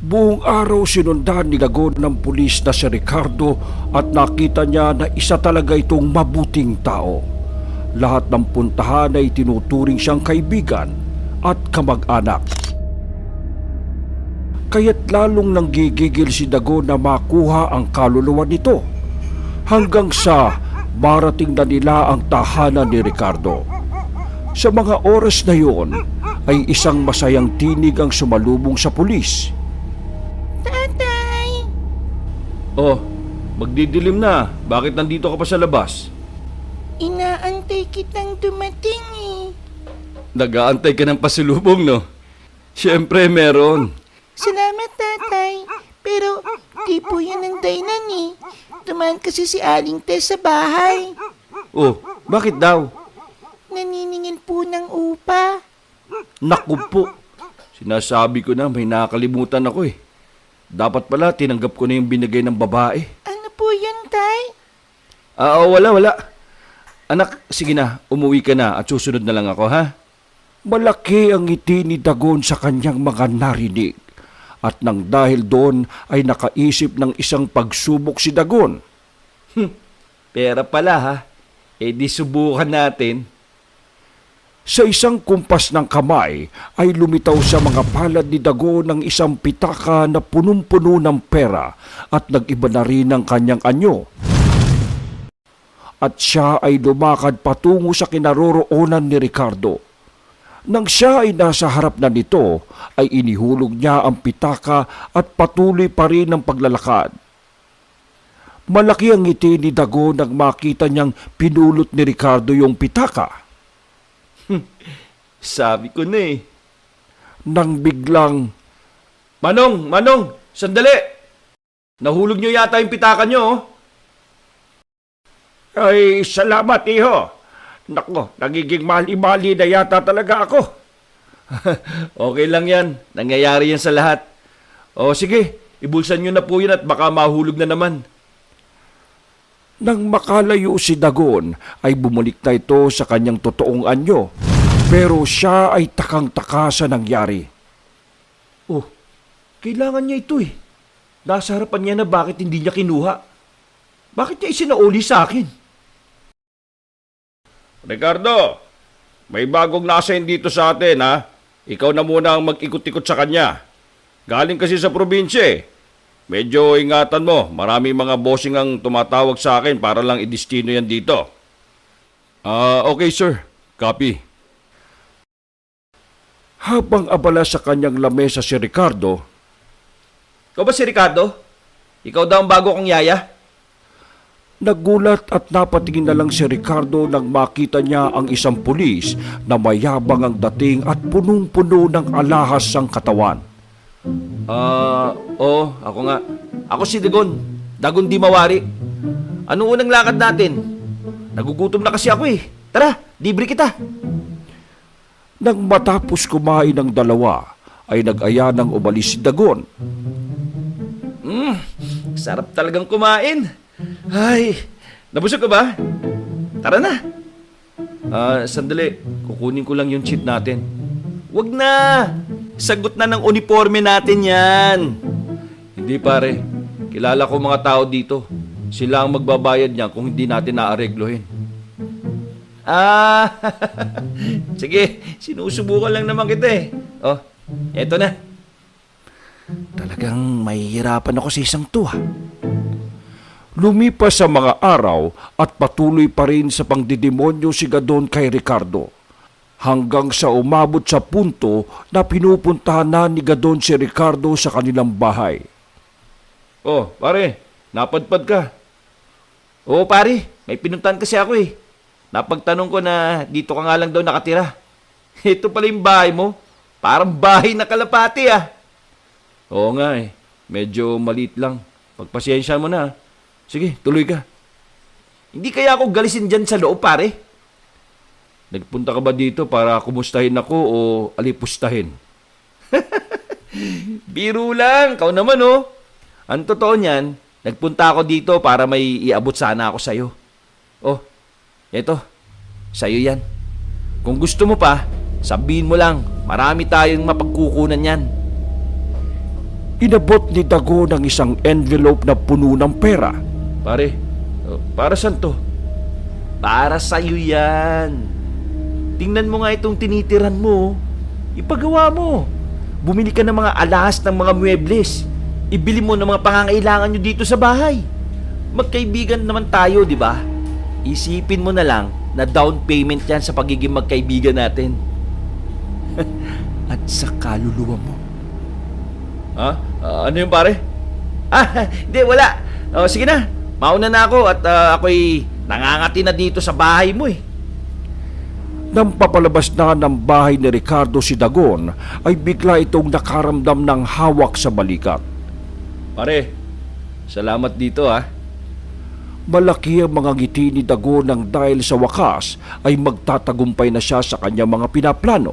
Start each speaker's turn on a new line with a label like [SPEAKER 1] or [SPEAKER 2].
[SPEAKER 1] Buong araw sinundan ni Dagon ng pulis na si Ricardo at nakita niya na isa talaga itong mabuting tao. Lahat ng puntahan ay tinuturing siyang kaibigan at kamag-anak. Kaya't lalong nanggigigil si Dagon na makuha ang kaluluwa nito hanggang sa marating na nila ang tahanan ni Ricardo. Sa mga oras na yon ay isang masayang tinig ang sumalubong sa pulis.
[SPEAKER 2] Tatay!
[SPEAKER 1] Oh, magdidilim na. Bakit nandito ka pa sa labas?
[SPEAKER 2] Inaantay kitang dumating eh.
[SPEAKER 1] Nag-aantay ka ng pasalubong, no? Siyempre, meron.
[SPEAKER 2] Salamat, tatay. Pero di po yan ang dahilan eh. Dumaan kasi si Aling Tess sa bahay.
[SPEAKER 1] Oh, bakit daw?
[SPEAKER 2] Naniningil po ng upa.
[SPEAKER 1] Naku po. Sinasabi ko na may nakalimutan ako eh. Dapat pala tinanggap ko na yung binigay ng babae.
[SPEAKER 2] Ano po yan, tay?
[SPEAKER 1] Wala. Anak, sige na, umuwi ka na at susunod na lang ako, ha? Malaki ang ngiti ni Dagon sa kanyang mga narinig. At nang dahil doon ay nakaisip ng isang pagsubok si Dagon. Pera pala ha, di subukan natin. Sa isang kumpas ng kamay ay lumitaw sa mga palad ni Dagon ng isang pitaka na punong-puno ng pera at nag-iba na rin ang kanyang anyo. At siya ay lumakad patungo sa kinaroroonan ni Ricardo. Nang siya ay nasa harap na nito, ay inihulog niya ang pitaka at patuloy pa rin ang paglalakad. Malaki ang ngiti ni Dagon nang makita niyang pinulot ni Ricardo yung pitaka. Sabi ko na eh. Nang biglang, Manong, sandali! Nahulog niyo yata yung pitaka niyo, oh. Ay, salamat, iho. Nako, nagiging mali-mali na yata talaga ako. Okay lang yan. Nangyayari yan sa lahat. O sige, ibulsan nyo na po yan at baka mahulog na naman. Nang makalayo si Dagon, ay bumalik na ito sa kanyang totoong anyo. Pero siya ay takang-taka sa nangyari. Oh, kailangan niya ito eh. Nasa harapan niya na bakit hindi niya kinuha. Bakit niya isinauli sa akin? Ricardo, may bagong nasain dito sa atin, ha? Ikaw na muna ang mag-ikot-ikot sa kanya. Galing kasi sa probinsya, eh. Medyo ingatan mo, marami mga bossing ang tumatawag sa akin para lang idestino yan dito. Okay sir, copy. Habang abala sa kanyang lamesa si Ricardo. Ikaw ba si Ricardo? Ikaw daw ang bago kong yaya? Nagulat at napatingin na lang si Ricardo nang makita niya ang isang pulis na mayabang ang dating at punong-puno ng alahas ang katawan. Ako nga. Ako si Dagon. Dagon di mawari. Anong unang lakad natin? Nagugutom na kasi ako eh. Tara, libre kita. Nang matapos kumain ng dalawa, ay nag-aya ng umalis si Dagon. Sarap talagang kumain. Ay, nabusog ka ba? Tara na. Sandali. Kukunin ko lang yung cheat natin. Wag na. Sagot na ng uniforme natin yan. Hindi pare. Kilala ko mga tao dito. Sila ang magbabayad niyan kung hindi natin naareglohin. Sige. Sinusubukan lang naman kita eh. Oh, eto na. Talagang mahihirapan ako sa isang to ha. Lumipas sa mga araw at patuloy pa rin sa pangdidemonyo si Dagon kay Ricardo. Hanggang sa umabot sa punto na pinupuntahan na ni Dagon si Ricardo sa kanilang bahay. Oh, pare, napadpad ka. Oo pare, may pinuntahan kasi ako eh. Napagtanong ko na dito ka nga lang daw nakatira. Ito pala yung bahay mo. Parang bahay na kalapati ah. Oo nga eh, medyo maliit lang. Pagpasensya mo na. Sige, tuloy ka. Hindi kaya ako galisin dyan sa loob, pare? Nagpunta ka ba dito para kumustahin ako o alipustahin? Biro lang, kau naman oh. Ang totoo niyan, nagpunta ako dito para may iabot sana ako sa'yo. Oh, eto, sa'yo yan. Kung gusto mo pa, sabihin mo lang, marami tayong mapagkukunan yan. Inabot ni Dagon ang isang envelope na puno ng pera. Pare, para saan to?
[SPEAKER 3] Para sa'yo yan. Tingnan mo nga itong tinitiran mo. Ipagawa mo. Bumili ka ng mga alahas ng mga muebles. Ibili mo ng mga pangangailangan nyo dito sa bahay. Magkaibigan naman tayo, di ba? Isipin mo na lang na down payment yan sa pagiging magkaibigan natin. At sa kaluluwa mo.
[SPEAKER 1] Ha? Ano yung pare?
[SPEAKER 3] Hindi, wala. Sige na, mauna na ako at ako'y nangangati na dito sa bahay mo eh.
[SPEAKER 1] Nang papalabas na ng bahay ni Ricardo si Dagon, ay bigla itong nakaramdam ng hawak sa balikat.
[SPEAKER 3] Pare, salamat dito ha.
[SPEAKER 1] Malaki ang mga ngiti ni Dagon nang dahil sa wakas ay magtatagumpay na siya sa kanyang mga pinaplano.